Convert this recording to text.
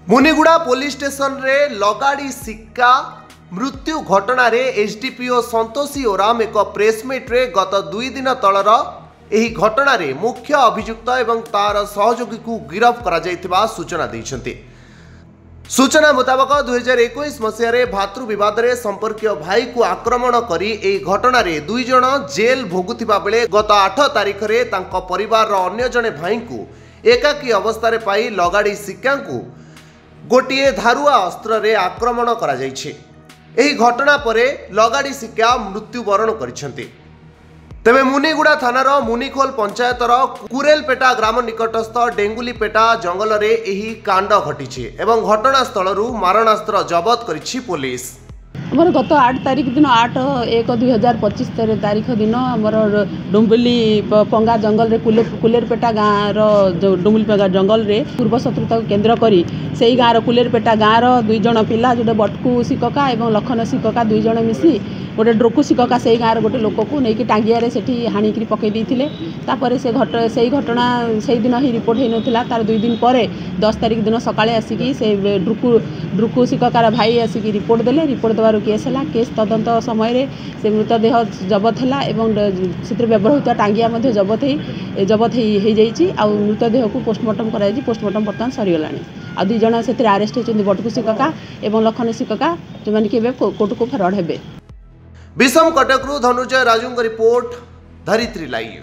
Muniguda police station रे लगाड़ी सिक्का मृत्यु घटना रे एसडीपीओ संतोषी ओराम एक प्रेसमिट रे गत 2 दिन तलर एही घटना रे मुख्य अभियुक्त एवं तार सहयोगी को गिरफ करा जायतिबा सूचना दैछन्ति। सूचना मुताबक 2021 मसीह भातृ विवाद रे संपर्कीय भाई को आक्रमण करी एही घटना रे 2 जण जेल भोगुथिबा बेले गत 8 तारिख रे तांको परिवार रो अन्य जणे भाई को एकाकी अवस्था रे पाई लगाड़ी सिक्का को गोटे धारुआ अस्त्र रे आक्रमण करा जायछि। एही घटना परे लगाड़ी सिक्का मृत्युवरण करिसेंति। तेबे मुनिगुड़ा थानार मुनिखोल पंचायतर कुरेलपेटा ग्राम निकटस्थ डेंगुलीपेटा जंगल रे एही कांड घटिछि एवं घटनास्थलरू मारणास्त्र जबत करिछि पुलिस। आमर गत 8 तारिख दिन 8/1/2025 तारिख दिन आमर डुम्बुली पंगा जंगल रे कुलेरपेटा गाँव रो डुम्बुली पंगा जंगल रे पूर्व शत्रुता केन्द्र करी सेही गाँव कुलेरपेटा गाँव रो 2 जण पिला जोटे बटकू शिकका एवं लखन शिकका 2 जण मिसी गोटे ड्रोकू शिकका से गाँव गोटे लोक को लेकिन टांगिया सेठी हाणिकी पकई देइथिले। तापर से घटना से दिन ही रिपोर्ट हो नाला। तार 2 दिन पर 10 तारिख दिन सकाळे आसिकी से ड्रुकू शिककार भाई आसिकी रिपोर्ट देले। रिपोर्ट देवार केस है। केस तदंत समय से मृतदेह जबत है और से व्यवहृत टांगिया जबत हो मृतदेह को पोस्टमार्टम कर पोस्टमार्टम बर्तमान सरीगला। आ 2 जण से आरेस्ट होती बटकू शिकका और लखन शिकका जो मैंने कि कोर्ट को फरवर्ड हेबे। विषम कटकरू धनुजय राजू रिपोर्ट धरित्री लाइव।